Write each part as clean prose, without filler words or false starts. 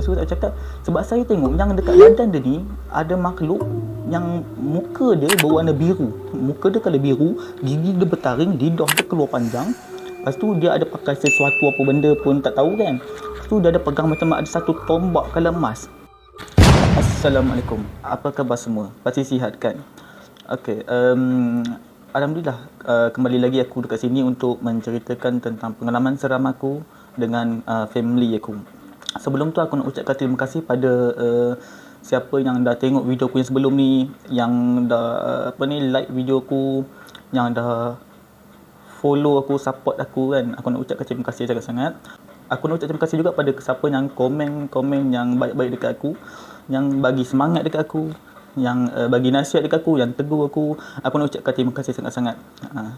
Lepas tu aku cakap, sebab saya tengok yang dekat badan dia ni ada makhluk yang muka dia berwarna biru. Muka dia kalau biru, gigi dia bertaring, lidah dia keluar panjang. Lepas tu dia ada pakai sesuatu apa benda pun tak tahu kan. Lepas tu dia ada pegang macam ada satu tombak kalau emas. Assalamualaikum. Apa khabar semua? Pasti sihat kan? Okey, alhamdulillah, kembali lagi aku dekat sini untuk menceritakan tentang pengalaman seram aku dengan family aku. Sebelum tu aku nak ucapkan terima kasih pada siapa yang dah tengok video aku yang sebelum ni, yang dah like video aku, yang dah follow aku, support aku kan. Aku nak ucapkan terima kasih sangat-sangat. Aku nak ucapkan terima kasih juga pada siapa yang komen yang baik-baik dekat aku, yang bagi semangat dekat aku, yang bagi nasihat dekat aku, yang tegur aku. Aku nak ucapkan terima kasih sangat-sangat.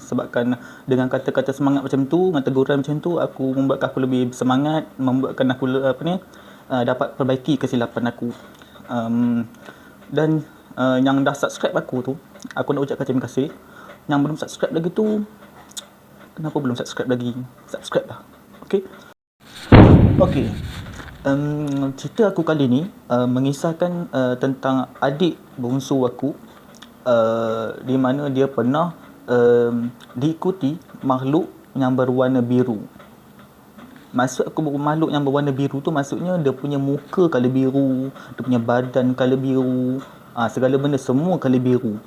Sebabkan dengan kata-kata semangat macam tu, dengan teguran macam tu, aku membuatkan aku lebih semangat, membuatkan aku dapat perbaiki kesilapan aku. Dan yang dah subscribe aku tu, aku nak ucapkan terima kasih. Yang belum subscribe lagi tu, kenapa belum subscribe lagi? Subscribe lah. Okey. Okey. Cerita aku kali ni mengisahkan tentang adik bongsu aku, di mana dia pernah diikuti makhluk yang berwarna biru. Maksud aku makhluk yang berwarna biru tu, maksudnya dia punya muka colour biru, dia punya badan colour biru, segala benda semua colour biru.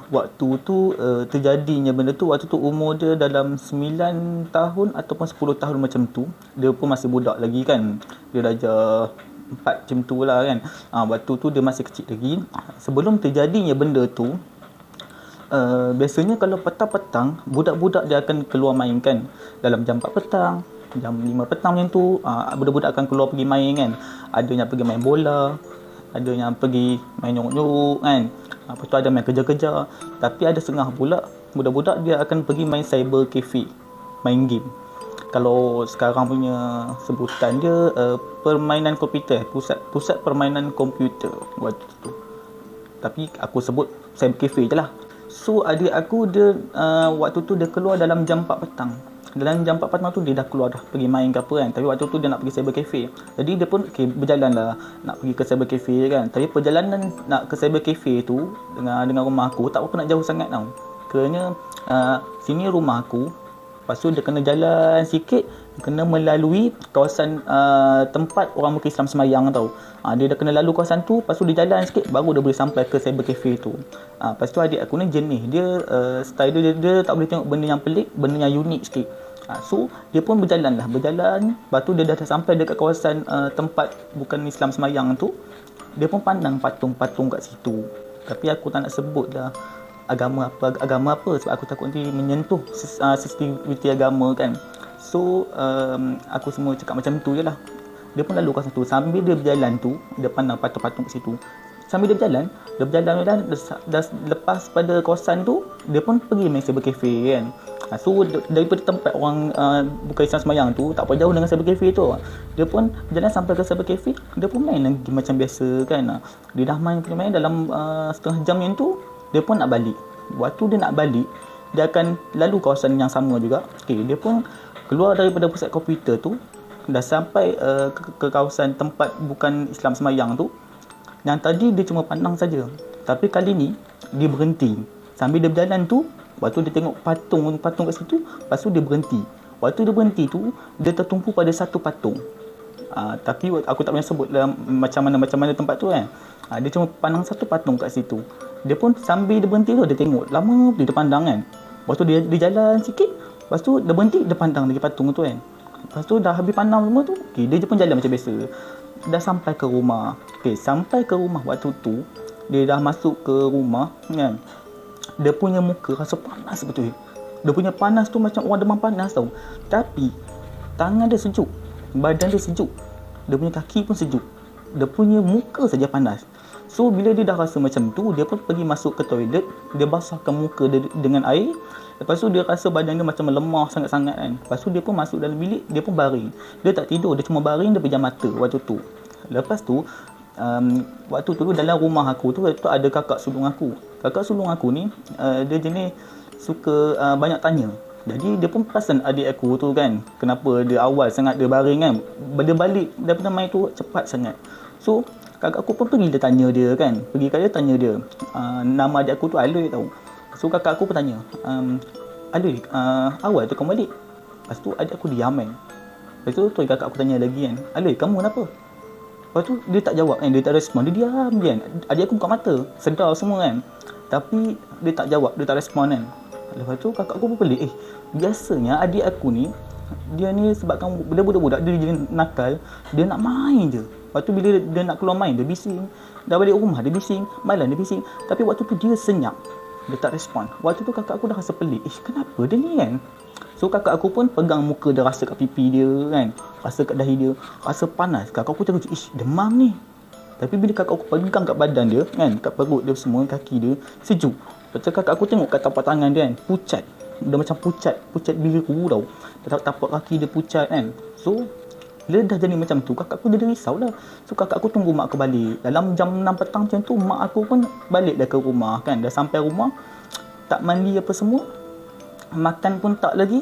Waktu tu terjadinya benda tu, waktu tu umur dia dalam 9 tahun ataupun 10 tahun macam tu. Dia pun masih budak lagi kan. Dia darjah 4 macam tu lah kan. Waktu tu dia masih kecil lagi. Sebelum terjadinya benda tu, biasanya kalau petang-petang, budak-budak dia akan keluar main kan. Dalam jam 4 petang, jam 5 petang macam tu, budak-budak akan keluar pergi main kan. Ada yang pergi main bola, ada yang pergi main nyuruk-nyuruk kan. Lepas tu ada main kejar-kejar. Tapi ada setengah pula budak-budak dia akan pergi main cyber cafe, main game. Kalau sekarang punya sebutan dia permainan komputer, pusat permainan komputer waktu tu. Tapi aku sebut cyber cafe je lah. So adik aku dia waktu tu dia keluar dalam jam 4 petang. Dalam jam 4 petang tu dia dah keluar dah pergi main ke apa kan. Tapi waktu tu dia nak pergi cyber cafe. Jadi dia pun berjalan lah nak pergi ke cyber cafe kan. Tapi perjalanan nak ke cyber cafe tu dengan rumah aku tak berapa nak jauh sangat tau. Kerana sini rumah aku. Lepas tu dia kena jalan sikit, kena melalui kawasan tempat orang Islam semayang tau. Dia dah kena lalu kawasan tu, lepas tu dia jalan sikit baru dia boleh sampai ke cyber cafe tu. Lepas tu adik aku ni jenis dia, style dia tak boleh tengok benda yang pelik, benda yang unik sikit. So dia pun berjalan. Lepas tu dia dah sampai dekat kawasan tempat bukan Islam semayang tu. Dia pun pandang patung-patung kat situ. Tapi aku tak nak sebut dah agama apa sebab aku takut nanti menyentuh sensitiviti agama kan. So aku semua cakap macam tu je lah. Dia pun lalu kawasan tu. Sambil dia berjalan tu, dia pandang patung-patung kat situ. Sambil dia berjalan dah lepas pada kawasan tu, dia pun pergi main cyber cafe kan. So daripada tempat orang bukan Islam semayang tu, tak apa jauh dengan cyber cafe tu. Dia pun jalan sampai ke cyber cafe, dia pun main lagi macam biasa kan. Dia dah main dalam setengah jam yang tu, dia pun nak balik. Waktu dia nak balik, dia akan lalu kawasan yang sama juga. Dia pun keluar daripada pusat komputer tu, dah sampai ke kawasan tempat bukan Islam semayang tu. Yang tadi dia cuma pandang saja. Tapi kali ni dia berhenti. Sambil dia berjalan tu, waktu dia tengok patung kat situ, lepas tu dia berhenti. Waktu dia berhenti tu, dia tertumpu pada satu patung. Tapi aku tak boleh sebut macam mana tempat tu kan. Dia cuma pandang satu patung kat situ. Dia pun sambil dia berhenti tu, dia tengok lama dia pandang kan. Lepas tu dia jalan sikit, lepas tu dia berhenti, dia pandang lagi patung tu kan. Lepas tu dah habis pandang semua tu, dia pun jalan macam biasa. Dah sampai ke rumah. Sampai ke rumah waktu tu, dia dah masuk ke rumah kan. Dia punya muka rasa panas betul. Dia punya panas tu macam orang demam panas tau. Tapi tangan dia sejuk, badan dia sejuk, dia punya kaki pun sejuk, dia punya muka saja panas. So bila dia dah rasa macam tu, dia pun pergi masuk ke toilet. Dia basahkan muka dia dengan air. Lepas tu dia rasa badan dia macam melemah sangat-sangat kan. Lepas tu dia pun masuk dalam bilik, dia pun baring. Dia tak tidur, dia cuma baring, dia pejam mata waktu tu. Lepas tu waktu tu dalam rumah aku tu ada kakak sulung aku. Kakak sulung aku ni dia jenis suka banyak tanya. Jadi dia pun perasan adik aku tu kan, kenapa dia awal sangat dia baring kan, dia balik daripada main tu cepat sangat. So kakak aku pun pergi dia tanya dia kan, pergi kat dia tanya dia, nama adik aku tu Aloy tau. So kakak aku pun tanya, Aloy, awal tu kamu balik? Lepas tu adik aku diam kan. Lepas tu kakak aku tanya lagi kan, Aloy kamu kenapa? Lepas tu dia tak jawab kan, dia tak respon, dia diam je kan. Adik aku buka mata, sedar semua kan, tapi dia tak jawab, dia tak respon kan. Lepas tu kakak aku pun pelik, biasanya adik aku ni, dia ni sebabkan bila budak-budak dia jadi nakal, dia nak main je. Lepas tu bila dia nak keluar main, dia bising. Dah balik rumah, dia bising. Malam dia bising. Tapi waktu tu dia senyap, dia tak respon. Waktu tu kakak aku dah rasa pelik, kenapa dia ni kan. So kakak aku pun pegang muka dia, rasa kat pipi dia kan, rasa kat dahi dia, rasa panas. Kakak aku terkejut, demam ni. Tapi bila kakak aku pegang kat badan dia kan, kat perut dia semua, kaki dia, sejuk. Lepas tu kakak aku tengok kat tapak tangan dia kan, pucat. Dia macam pucat biru tau. Tapak kaki dia pucat kan. So bila dah jadi macam tu, kakak aku jadi risau lah. So kakak aku tunggu mak aku balik. Dalam jam 6 petang macam tu, mak aku pun balik dah ke rumah kan. Dah sampai rumah, tak mandi apa semua, makan pun tak lagi.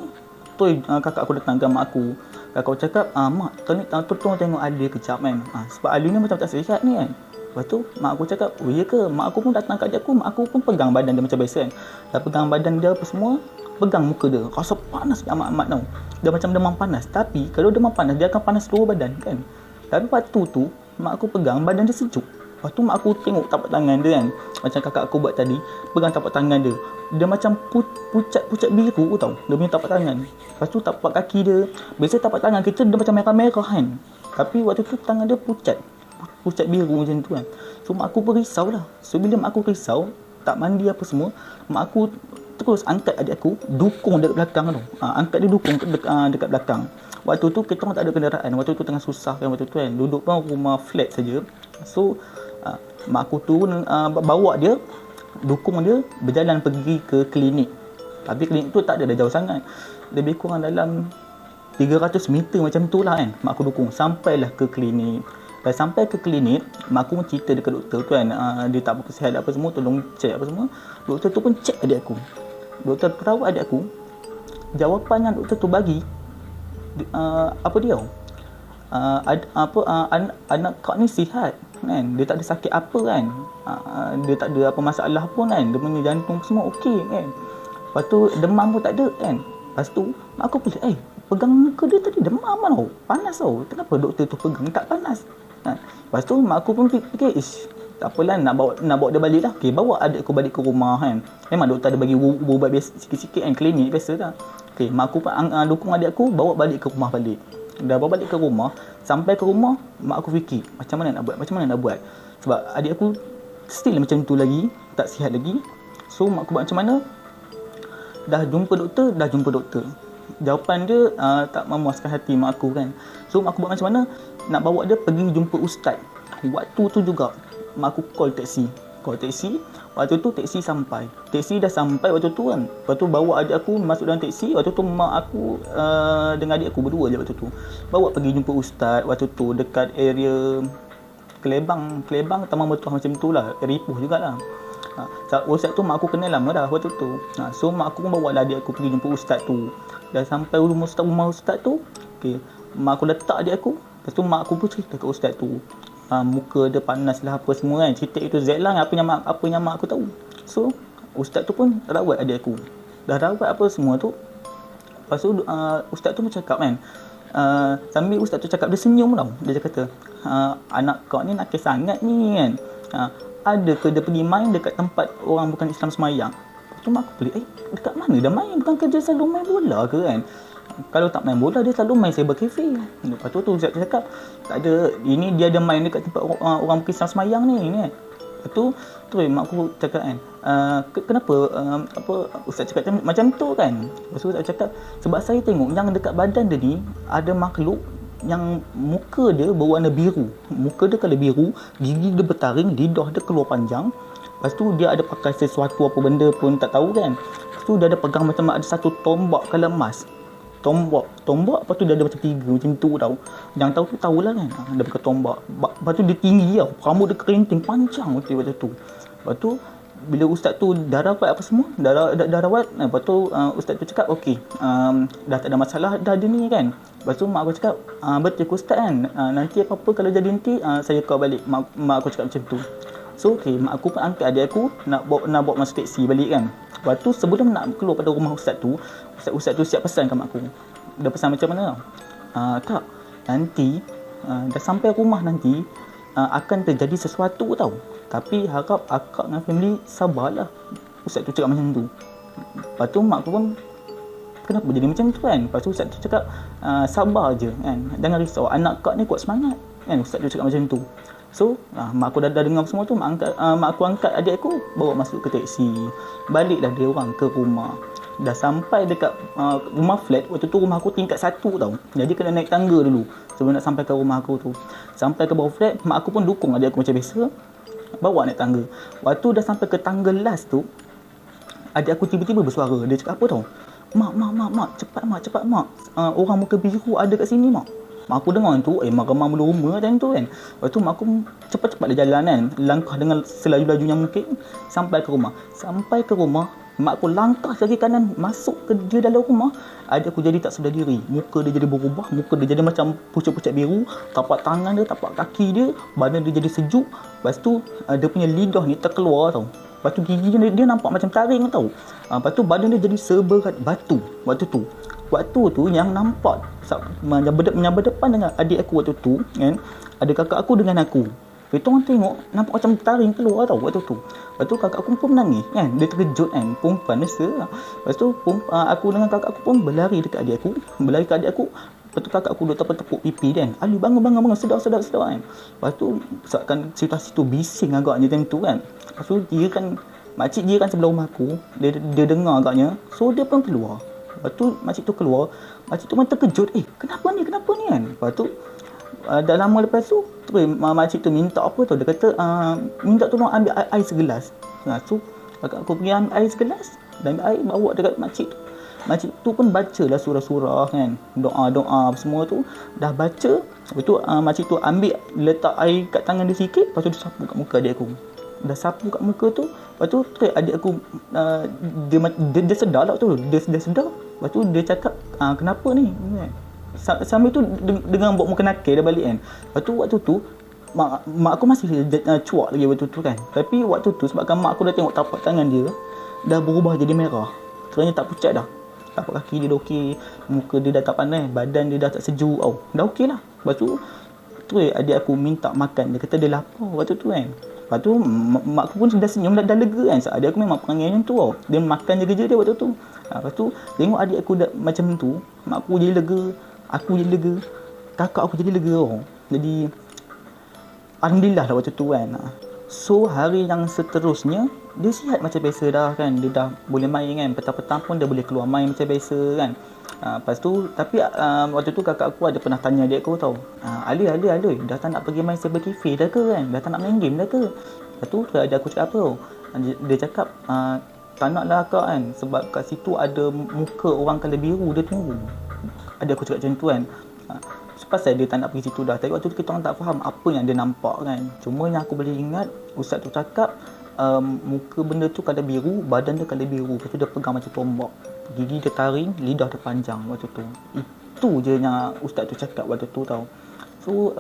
Tu kakak aku datang ke mak aku. Kakak aku cakap, mak tolong tengok Ali kejap kan, sebab Ali ni macam tak sihat ni kan. Lepas tu mak aku cakap, oh iya ke? Mak aku pun datang kat aku, mak aku pun pegang badan dia macam biasa kan. Dah pegang badan dia apa semua, pegang muka dia, rasa panas amat-amat tau. Dia macam demam panas, tapi kalau demam panas dia akan panas seluruh badan kan. Tapi waktu tu mak aku pegang badan dia sejuk. Lepas tu mak aku tengok tapak tangan dia kan, macam kakak aku buat tadi, pegang tapak tangan dia, dia macam pucat biru tau, dia punya tapak tangan. Lepas tu tapak kaki dia, biasa tapak tangan kita dia macam merah-merah kan, tapi waktu tu tangan dia pucat biru macam tu kan. So mak aku pun risau lah. So bila mak aku risau, tak mandi apa semua, mak aku terus angkat adik aku, dukung dekat belakang tu. Angkat dia dukung dekat belakang. Waktu tu kita orang tak ada kenderaan, waktu tu tengah susah kan, waktu tu kan duduk pun rumah flat saja. So mak aku turun, bawa dia, dukung dia berjalan pergi ke klinik. Tapi klinik tu tak ada dah jauh sangat, lebih kurang dalam 300 meter macam tu lah kan. Mak aku dukung sampailah ke klinik. Dah sampai ke klinik, mak aku pun cerita dekat doktor tu kan, dia tak berapa sihat apa semua, tolong cek apa semua. Doktor tu pun cek adik aku, doktor perawat adik aku. Jawapan yang doktor tu bagi, apa dia, anak kau ni sihat kan, dia tak ada sakit apa kan, dia tak ada apa masalah pun kan, dia punya jantung semua okey kan. Lepas tu demam pun tak ada kan. Lepas tu mak aku pelik, pegang muka dia tadi demam tau, panas tau, kenapa doktor tu pegang tak panas. Lepas tu mak aku pun fikir, tak apalah, nak bawa dia balik lah. Okay, bawa adik aku balik ke rumah kan. Memang doktor ada bagi ubat biasa sikit-sikit kan, klinik biasa lah. Okay, mak aku pun dukung adik aku, bawa balik ke rumah balik. Dah bawa balik ke rumah, sampai ke rumah, mak aku fikir macam mana nak buat. Sebab adik aku still macam tu lagi, tak sihat lagi. So mak aku buat macam mana? Dah jumpa doktor. Jawapan dia tak memuaskan hati mak aku kan. So mak aku buat macam mana? Nak bawa dia pergi jumpa ustaz. Waktu tu juga mak aku call taksi. Waktu tu taksi sampai. Taksi dah sampai waktu tu kan. Lepas tu bawa adik aku masuk dalam taksi. Waktu tu mak aku dengan adik aku berdua je waktu tu. Bawa pergi jumpa ustaz waktu tu dekat area Kelebang Taman Bertuah macam tu lah. Ripuh jugalah. Ustaz tu mak aku kenal lama dah waktu tu. So mak aku pun bawa lah adik aku pergi jumpa ustaz tu. Dah sampai rumah ustaz tu, okay, mak aku letak adik aku. Lepas tu mak aku pun cerita kat ustaz tu, muka dia panas lah apa semua kan. Cerita itu Z lah apa yang mak aku tahu. So ustaz tu pun rawat adik aku. Dah rawat apa semua tu. Lepas tu ustaz tu pun cakap kan, sambil ustaz tu cakap, dia senyum tau. Dia kata, anak kau ni nakis sangat ni kan, ada ke dia pergi main dekat tempat orang bukan Islam semayang? Lepas tu mak aku pelik, dekat mana dia main? Bukan ke dia selalu main bola ke kan? Kalau tak main bola, dia selalu main cyber cafe. Lepas tu ustaz cakap, tak ada, ini dia ada main dekat tempat orang bukan Islam semayang ni kan. Lepas tu mak aku cakap kan, kenapa ustaz cakap macam tu kan. Lepas tu ustaz cakap, sebab saya tengok yang dekat badan dia ni ada makhluk yang muka dia berwarna biru. Muka dia kalau biru, gigi dia bertaring, lidah dia keluar panjang. Lepas tu dia ada pakai sesuatu apa benda pun tak tahu kan. Lepas tu dia ada pegang macam ada satu tombak kalau emas. Tombak, lepas tu dia ada macam 3 macam tu tau. Yang tahu tu tahulah kan. Dia pakai tombak. Lepas tu dia tinggi tau. Rambut dia kerinting panjang macam tu. Lepas tu bila ustaz tu dah rawat apa semua, dah rawat, lepas tu ustaz tu cakap okey, dah tak ada masalah dah dia ni kan. Lepas tu mak aku cakap, betul ke ustaz kan, nanti apa-apa kalau jadi nanti saya call balik. Mak aku cakap macam tu. So okey, mak aku pun angkat adik aku nak bawa masuk teksi balik kan. Lepas tu sebelum nak keluar pada rumah ustaz tu, ustaz tu siap pesan kat mak aku. Dia pesan macam mana tau, tak, nanti dah sampai rumah nanti akan terjadi sesuatu tau, tapi harap akak dengan family sabarlah. Ustaz tu cakap macam tu. Lepas tu mak aku pun, kenapa jadi macam tu kan. Lepas tu ustaz tu cakap, sabar je kan, jangan risau, anak kak ni kuat semangat kan. Ustaz tu cakap macam tu. So mak aku dah dengar semua tu, mak aku angkat adik aku, bawa masuk ke teksi, baliklah dia orang ke rumah. Dah sampai dekat rumah flat. Waktu tu rumah aku tingkat 1 tau, jadi kena naik tangga dulu sebelum nak sampai ke rumah aku tu. Sampai ke bawah flat, mak aku pun dukung adik aku macam biasa, bawa naik tangga. Waktu dah sampai ke tangga last tu, adik aku tiba-tiba bersuara. Dia cakap apa tau, mak, cepat mak, orang muka biru ada kat sini mak. Mak aku dengar tu, mak mula rumah macam tu kan. Lepas tu mak aku cepat-cepat dia jalan kan, langkah dengan selaju-lajunya mungkin sampai ke rumah. Sampai ke rumah, mak aku langkah kaki kanan masuk ke dia dalam rumah. Adik aku jadi tak sedar diri, muka dia jadi berubah, muka dia jadi macam pucat-pucat biru, tapak tangan dia, tapak kaki dia, badan dia jadi sejuk. Lepas tu dia punya lidah ni terkeluar tau. Lepas tu gigi dia nampak macam taring tau. Lepas tu badan dia jadi seberat batu waktu tu yang nampak yang berdepan dengan adik aku waktu tu kan, ada kakak aku dengan aku. Kita orang tengok nampak macam taring keluar tau waktu tu. Lepas tu kakak aku pun menangis kan, dia terkejut kan, perempuan biasa lah. Lepas tu aku dengan kakak aku pun berlari ke adik aku. Lepas tu kakak aku duduk tepuk-tepuk pipi dia kan, Ali bangun, sedar kan. Lepas tu sebabkan situasi tu bising agaknya macam tu kan. Lepas tu makcik dia kan sebelah rumah aku, dia dengar agaknya, so dia pun keluar. Lepas tu makcik tu keluar, makcik tu pun terkejut, kenapa ni kan. Lepas tu dah lama lepas tu makcik tu minta apa tu, dia kata minta tolong ambil air segelas. So kakak aku pergi ambil air segelas, dan ambil air bawa dekat makcik tu. Makcik tu pun bacalah surah-surah kan, doa-doa semua tu dah baca. Lepas tu makcik tu ambil, letak air kat tangan dia sikit, lepas tu dia sapu kat muka adik aku. Dah sapu kat muka tu, lepas tu adik aku dia sedar lah tu, dia sedar. Lepas tu dia cakap, kenapa ni? Sambil tu dengan buat muka nakal dia balik kan. Lepas tu waktu tu mak aku masih cuak lagi waktu tu kan. Tapi waktu tu sebabkan mak aku dah tengok tapak tangan dia dah berubah jadi merah, kerana tak pucat dah. Tapak kaki dia dah okey, muka dia dah tak panas, badan dia dah tak sejuk tau, dah okey lah. Lepas tu adik aku minta makan, dia kata dia lapar waktu tu kan. Lepas tu mak aku pun dah senyum, dah lega kan. So, adik aku memang perangai macam tu tau, dia makan je kerja dia waktu tu. Lepas tu tengok adik aku macam tu, mak aku jadi lega, aku jadi lega, kakak aku jadi lega tau. Jadi alhamdulillah lah waktu tu kan. So hari yang seterusnya dia sihat macam biasa dah kan, dia dah boleh main kan, petang-petang pun dia boleh keluar main macam biasa kan. Lepas tu tapi waktu tu kakak aku ada pernah tanya adik aku tau, Ali dah tak nak pergi main cyber cafe dah ke kan, dah tak nak main game dah ke. Lepas tu adik aku cakap apa tau, dia cakap tak nak lah kak kan, sebab kat situ ada muka orang colour biru dia tunggu. Adik aku cakap macam tu kan. Pasal dia tak nak pergi situ dah. Tapi waktu tu kita orang tak faham apa yang dia nampak kan. Cuma yang aku boleh ingat, ustaz tu cakap muka benda tu colour biru, badan dia colour biru. Lepas tu dia pegang macam tombak, gigi dia taring, lidah dia panjang waktu tu. Itu je yang ustaz tu cakap waktu tu tau. So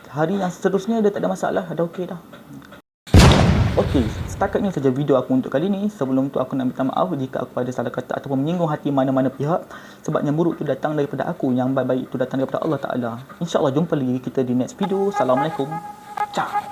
hari yang seterusnya dia tak ada masalah, dah okey dah. Okey, setakat ni saja video aku untuk kali ni. Sebelum tu aku nak minta maaf jika aku ada salah kata ataupun menyinggung hati mana-mana pihak. Sebab yang buruk tu datang daripada aku, yang baik-baik tu datang daripada Allah Ta'ala. InsyaAllah jumpa lagi kita di next video. Assalamualaikum. Ciao.